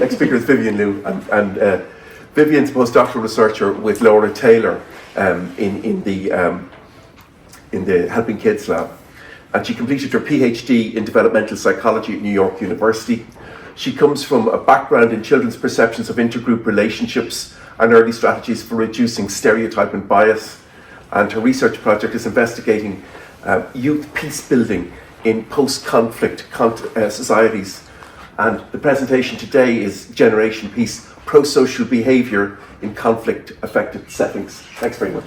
next speaker is Vivian Liu, and Vivian's a postdoctoral researcher with Laura Taylor in the Helping Kids Lab. And she completed her PhD in developmental psychology at New York University. She comes from a background in children's perceptions of intergroup relationships and early strategies for reducing stereotype and bias. And her research project is investigating youth peace building in post-conflict societies. And the presentation today is Generation Peace, Prosocial Behaviour in Conflict-Affected Settings. Thanks very much.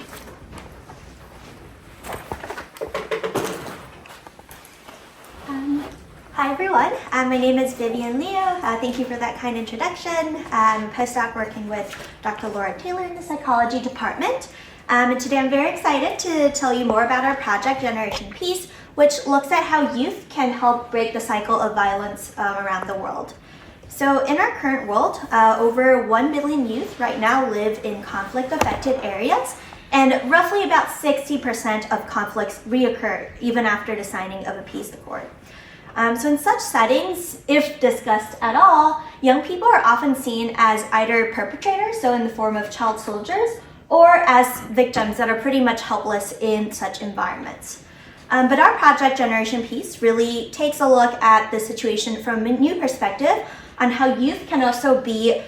Hi everyone, my name is Vivian Liu. Thank you for that kind introduction. I'm a postdoc working with Dr. Laura Taylor in the psychology department. And today I'm very excited to tell you more about our project, Generation Peace, which looks at how youth can help break the cycle of violence around the world. So in our current world, over 1 billion youth right now live in conflict-affected areas, and roughly about 60% of conflicts reoccur even after the signing of a peace accord. So in such settings, if discussed at all, young people are often seen as either perpetrators, so in the form of child soldiers, or as victims that are pretty much helpless in such environments. But our project, Generation Peace, really takes a look at the situation from a new perspective on how youth can also be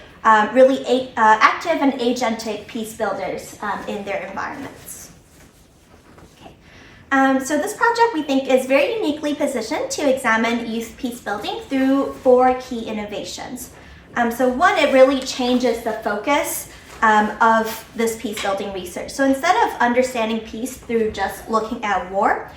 really active and agentic peace builders in their environments. So this project, we think, is very uniquely positioned to examine youth peace building through 4 key innovations. So one, it really changes the focus of this peace building research. So instead of understanding peace through just looking at war,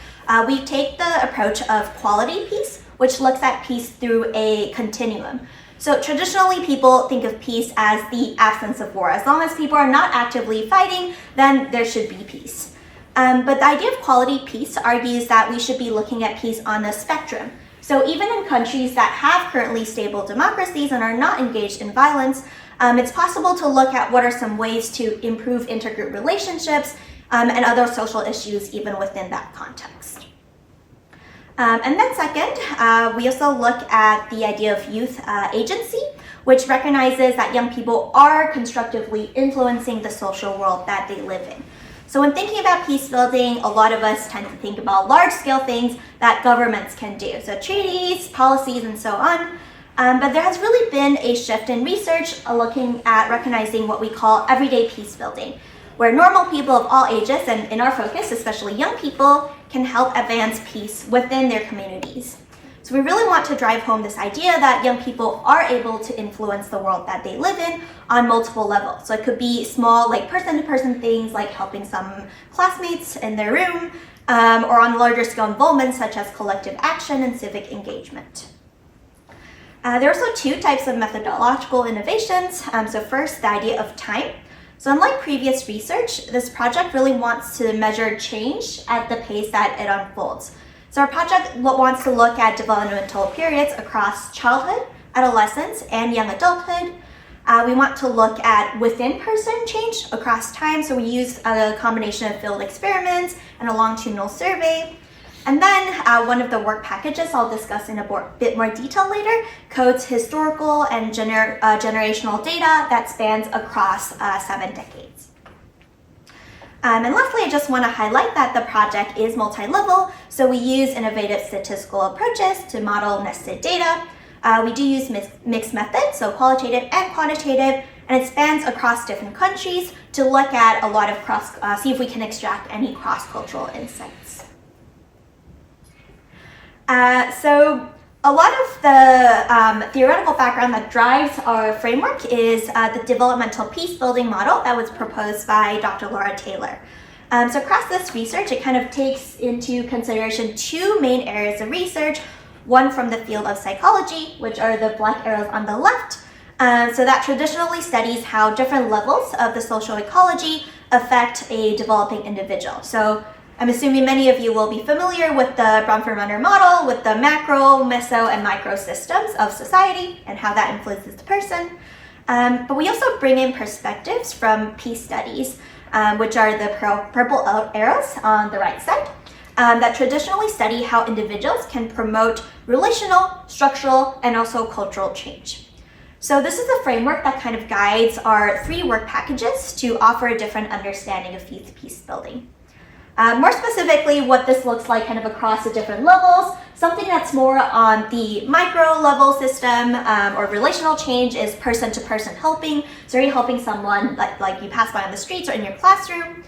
we take the approach of quality peace, which looks at peace through a continuum. So traditionally, people think of peace as the absence of war. As long as people are not actively fighting, then there should be peace. But the idea of quality peace argues that we should be looking at peace on a spectrum. So even in countries that have currently stable democracies and are not engaged in violence, it's possible to look at what are some ways to improve intergroup relationships and other social issues even within that context. And then second, we also look at the idea of youth agency, which recognizes that young people are constructively influencing the social world that they live in. So when thinking about peace building, a lot of us tend to think about large-scale things that governments can do, so treaties, policies, and so on. But there has really been a shift in research looking at recognizing what we call everyday peace building, where normal people of all ages, and in our focus, especially young people, can help advance peace within their communities. So we really want to drive home this idea that young people are able to influence the world that they live in on multiple levels. So it could be small, like person-to-person things, like helping some classmates in their room, or on larger scale involvement, such as collective action and civic engagement. There are also 2 types of methodological innovations. So first, the idea of time. So unlike previous research, this project really wants to measure change at the pace that it unfolds. So our project wants to look at developmental periods across childhood, adolescence, and young adulthood. We want to look at within-person change across time. So we use a combination of field experiments and a longitudinal survey. And then one of the work packages I'll discuss in a bit more detail later codes historical and generational data that spans across 7 decades. And lastly, I just want to highlight that the project is multi-level, so we use innovative statistical approaches to model nested data. We do use mixed methods, so qualitative and quantitative, and it spans across different countries to look at a lot of see if we can extract any cross-cultural insights. So a lot of the theoretical background that drives our framework is the developmental peace building model that was proposed by Dr. Laura Taylor. So across this research, it kind of takes into consideration 2 main areas of research, one from the field of psychology, which are the black arrows on the left. So that traditionally studies how different levels of the social ecology affect a developing individual. So I'm assuming many of you will be familiar with the Bromford-Munner model with the macro, meso, and micro systems of society and how that influences the person. But we also bring in perspectives from peace studies, which are the purple arrows on the right side, that traditionally study how individuals can promote relational, structural, and also cultural change. So this is a framework that kind of guides our 3 work packages to offer a different understanding of youth peace building. More specifically, what this looks like kind of across the different levels, something that's more on the micro level system or relational change is person-to-person helping. So are you helping someone like you pass by on the streets or in your classroom?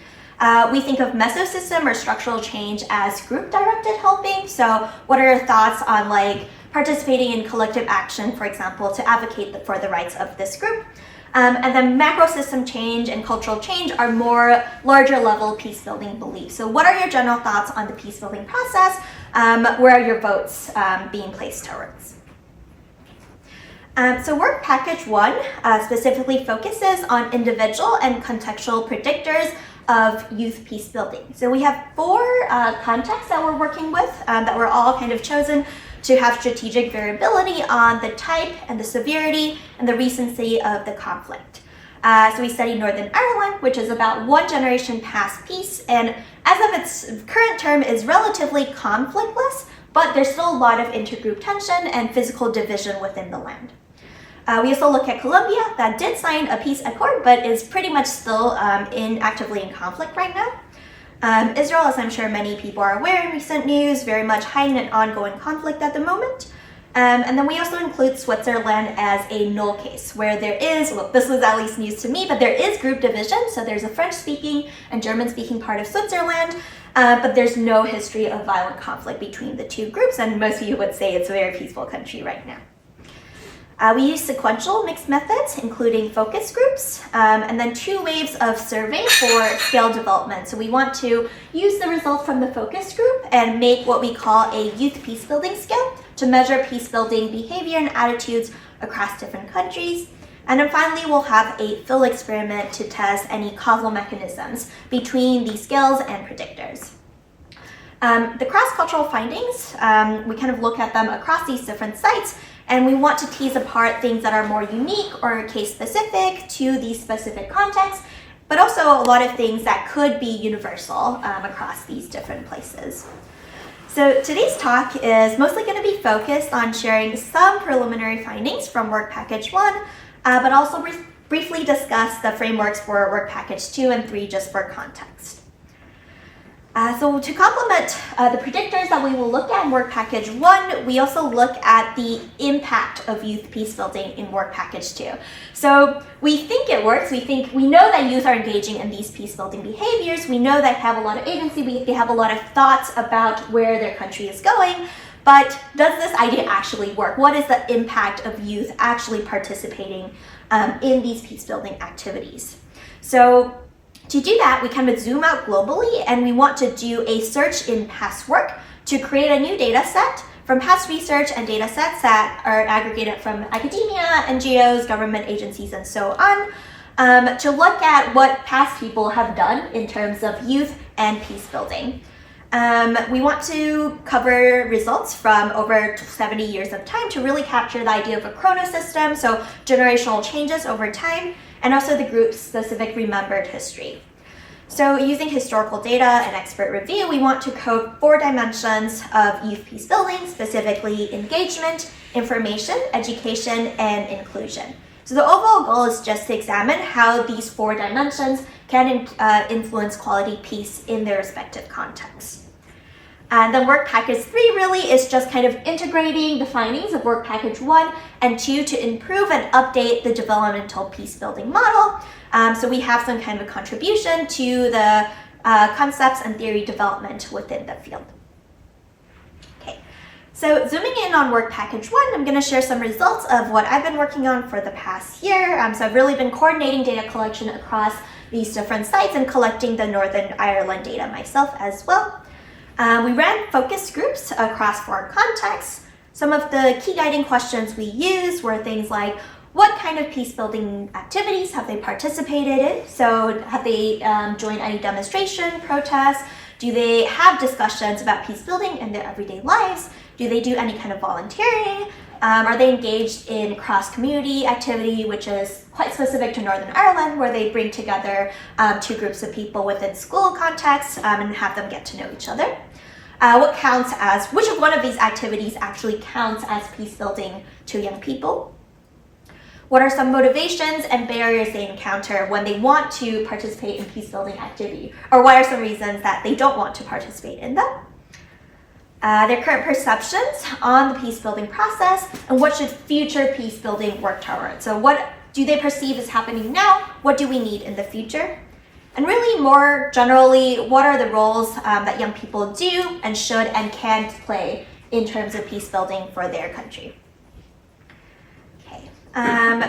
We think of mesosystem or structural change as group-directed helping. So what are your thoughts on like participating in collective action, for example, to advocate for the rights of this group? And then macro system change and cultural change are more larger level peace building beliefs. So what are your general thoughts on the peace building process? Where are your votes being placed towards? So work package 1 specifically focuses on individual and contextual predictors of youth peace building. So we have 4 contexts that we're working with that were all kind of chosen to have strategic variability on the type and the severity and the recency of the conflict. So we studied Northern Ireland, which is about 1 generation past peace, and as of its current term is relatively conflictless, but there's still a lot of intergroup tension and physical division within the land. We also look at Colombia that did sign a peace accord, but is pretty much still actively in conflict right now. Israel, as I'm sure many people are aware in recent news, very much hiding an ongoing conflict at the moment. And then we also include Switzerland as a null case, where there is, well, this was at least news to me, but there is group division. So there's a French-speaking and German-speaking part of Switzerland, but there's no history of violent conflict between the 2 groups, and most of you would say it's a very peaceful country right now. We use sequential mixed methods, including focus groups, and then 2 waves of survey for scale development. So we want to use the results from the focus group and make what we call a youth peace building scale to measure peace building behavior and attitudes across different countries. And then finally, we'll have a field experiment to test any causal mechanisms between these scales and predictors. The cross-cultural findings, we kind of look at them across these different sites, and we want to tease apart things that are more unique or case-specific to these specific contexts, but also a lot of things that could be universal across these different places. So today's talk is mostly going to be focused on sharing some preliminary findings from Work Package 1, but also briefly discuss the frameworks for Work Package 2 and 3 just for context. So to complement the predictors that we will look at in Work Package 1, we also look at the impact of youth peace building in Work Package 2. So we think it works. We know that youth are engaging in these peace building behaviors. We know that they have a lot of agency. They have a lot of thoughts about where their country is going. But does this idea actually work? What is the impact of youth actually participating in these peace building activities? So to do that, we kind of zoom out globally, and we want to do a search in past work to create a new data set from past research and data sets that are aggregated from academia, NGOs, government agencies, and so on, to look at what past people have done in terms of youth and peace building. We want to cover results from over 70 years of time to really capture the idea of a chronosystem, so generational changes over time, and also the group's specific remembered history. So using historical data and expert review, we want to code 4 dimensions of youth peace building, specifically engagement, information, education, and inclusion. So the overall goal is just to examine how these 4 dimensions can influence quality peace in their respective contexts. And then Work Package 3 really is just kind of integrating the findings of Work Package 1 and 2 to improve and update the developmental peace building model. So we have some kind of a contribution to the concepts and theory development within the field. Okay, so zooming in on Work Package 1, I'm going to share some results of what I've been working on for the past year. So I've really been coordinating data collection across these different sites and collecting the Northern Ireland data myself as well. We ran focus groups across 4 contexts. Some of the key guiding questions we used were things like, what kind of peace building activities have they participated in? So have they joined any demonstration, protests? Do they have discussions about peace building in their everyday lives? Do they do any kind of volunteering? Are they engaged in cross-community activity, which is quite specific to Northern Ireland, where they bring together 2 groups of people within school context and have them get to know each other? Which of one of these activities actually counts as peace building to young people? What are some motivations and barriers they encounter when they want to participate in peace-building activity? Or what are some reasons that they don't want to participate in them? Their current perceptions on the peace-building process, and what should future peace-building work towards? So what do they perceive is happening now? What do we need in the future? And really more generally, what are the roles that young people do and should and can play in terms of peace-building for their country?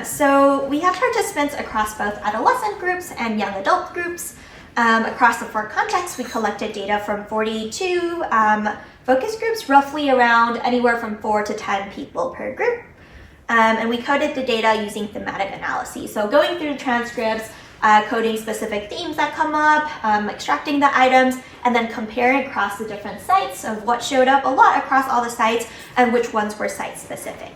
So we have participants across both adolescent groups and young adult groups. Across the 4 contexts, we collected data from 42 focus groups, roughly around anywhere from 4 to 10 people per group. And we coded the data using thematic analyses. So going through the transcripts, coding specific themes that come up, extracting the items, and then comparing across the different sites of what showed up a lot across all the sites and which ones were site-specific.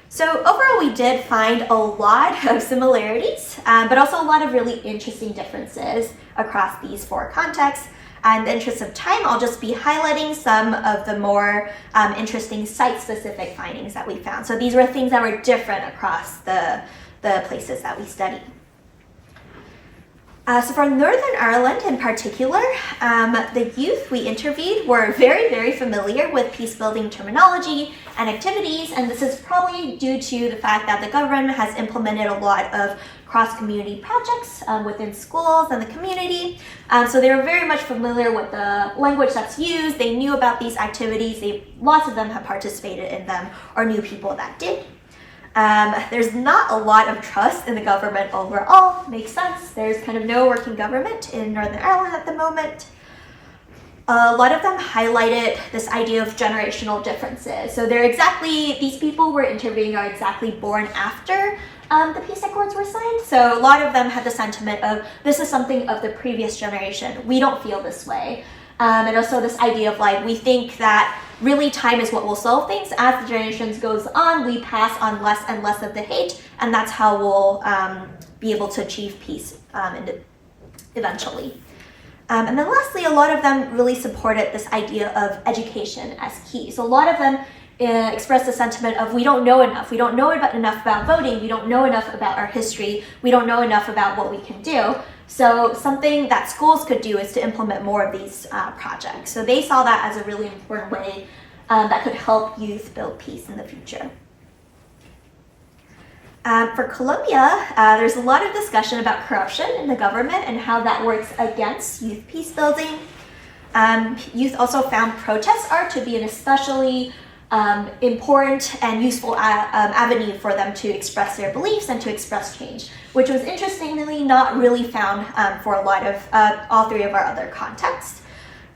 So overall, we did find a lot of similarities, but also a lot of really interesting differences across these 4 contexts. In the interest of time, I'll just be highlighting some of the more interesting site-specific findings that we found. So these were things that were different across the places that we studied. So for Northern Ireland in particular, the youth we interviewed were very, very familiar with peace-building terminology and activities, and this is probably due to the fact that the government has implemented a lot of cross-community projects within schools and the community. So they were very much familiar with the language that's used. They knew about these activities. Lots of them have participated in them or knew people that did. There's not a lot of trust in the government overall. Makes sense. There's kind of no working government in Northern Ireland at the moment. A lot of them highlighted this idea of generational differences. So these people we're interviewing are exactly born after the peace accords were signed. So a lot of them had the sentiment of, this is something of the previous generation. We don't feel this way. And also this idea of we think that really time is what will solve things. As the generations goes on, we pass on less and less of the hate, and that's how we'll be able to achieve peace eventually. And then lastly, a lot of them really supported this idea of education as key. So a lot of them expressed the sentiment of, we don't know enough. We don't know enough about voting. We don't know enough about our history. We don't know enough about what we can do. So something that schools could do is to implement more of these projects. So they saw that as a really important way that could help youth build peace in the future. For Colombia, there's a lot of discussion about corruption in the government and how that works against youth peace building. Youth also found protest art to be an especially important and useful avenue for them to express their beliefs and to express change, which was interestingly not really found for a lot of all 3 of our other contexts.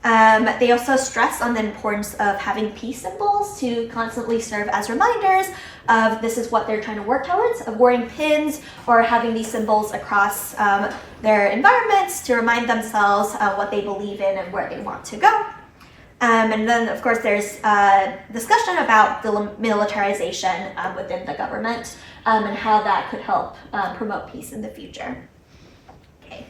They also stress on the importance of having peace symbols to constantly serve as reminders of this is what they're trying to work towards, of wearing pins or having these symbols across their environments to remind themselves what they believe in and where they want to go. And then, of course, there's discussion about the militarization within the government and how that could help promote peace in the future. Okay.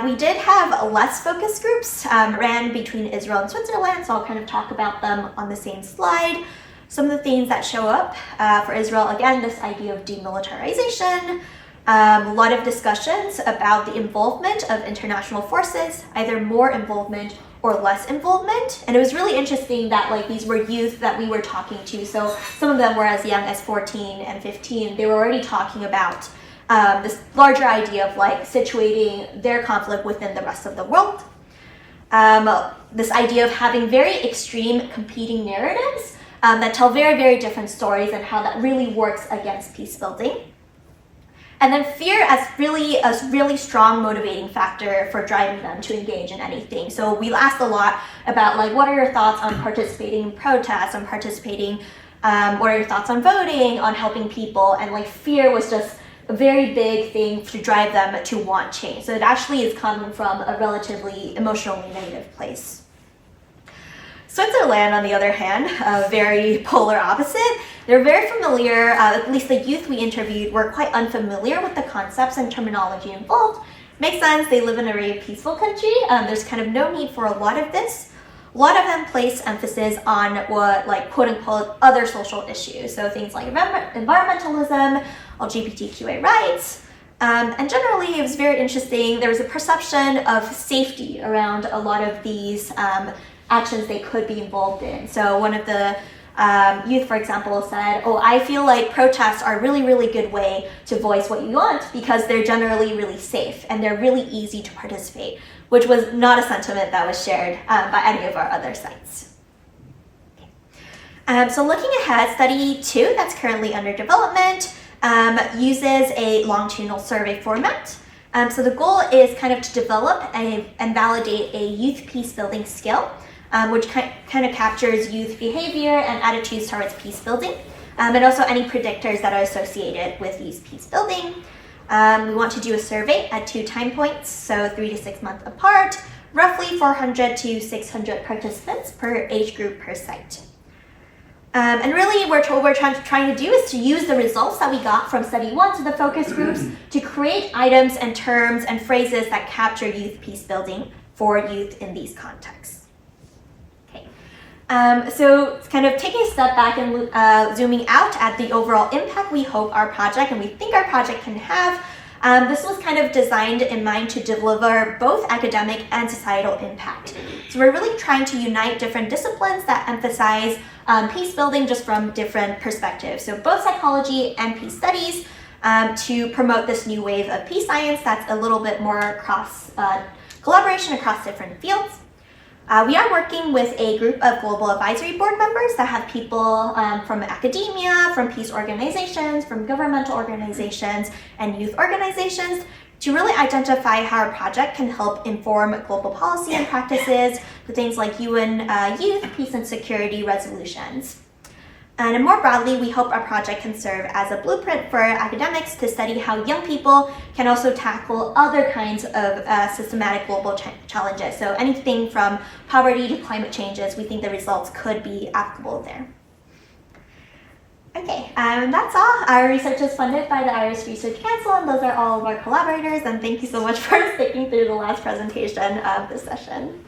We did have less focus groups ran between Israel and Switzerland, so I'll kind of talk about them on the same slide. Some of the themes that show up for Israel, again, this idea of demilitarization, a lot of discussions about the involvement of international forces, either more involvement or less involvement. And it was really interesting that these were youth that we were talking to. So some of them were as young as 14 and 15. They were already talking about this larger idea of situating their conflict within the rest of the world. This idea of having very extreme competing narratives that tell very, very different stories and how that really works against peace building. And then fear as a really strong motivating factor for driving them to engage in anything. So we asked a lot about what are your thoughts on participating in protests, on participating, what are your thoughts on voting, on helping people, and fear was just a very big thing to drive them to want change. So it actually is coming from a relatively emotionally negative place. Switzerland, on the other hand, a very polar opposite. They're very familiar, at least the youth we interviewed were quite unfamiliar with the concepts and terminology involved. Makes sense, they live in a very peaceful country. There's kind of no need for a lot of this. lot of them place emphasis on what, like, quote unquote, other social issues. So things like environmentalism, LGBTQA rights. And generally, it was very interesting. There was a perception of safety around a lot of these actions they could be involved in. So one of the youth, for example, said, "Oh, I feel like protests are a really, really good way to voice what you want because they're generally really safe and they're really easy to participate," which was not a sentiment that was shared by any of our other sites. Okay. So looking ahead, study 2 that's currently under development uses a longitudinal survey format. So the goal is kind of to develop and validate a youth peace building skill, which kind of captures youth behavior and attitudes towards peace building, and also any predictors that are associated with youth peace building. We want to do a survey at 2 time points, so 3 to 6 months apart, roughly 400 to 600 participants per age group per site. And really what we're trying to do is to use the results that we got from study 1 to the focus groups to create items and terms and phrases that capture youth peace building for youth in these contexts. So kind of taking a step back and zooming out at the overall impact we hope our project and we think our project can have, this was kind of designed in mind to deliver both academic and societal impact. So we're really trying to unite different disciplines that emphasize peace building just from different perspectives. So both psychology and peace studies to promote this new wave of peace science that's a little bit more cross collaboration across different fields. We are working with a group of global advisory board members that have people from academia, from peace organizations, from governmental organizations, and youth organizations to really identify how our project can help inform global policy and practices for things like UN youth, peace and security resolutions. And more broadly, we hope our project can serve as a blueprint for academics to study how young people can also tackle other kinds of systematic global challenges. So anything from poverty to climate changes, we think the results could be applicable there. Okay, that's all. Our research is funded by the Irish Research Council, and those are all of our collaborators. And thank you so much for sticking through the last presentation of this session.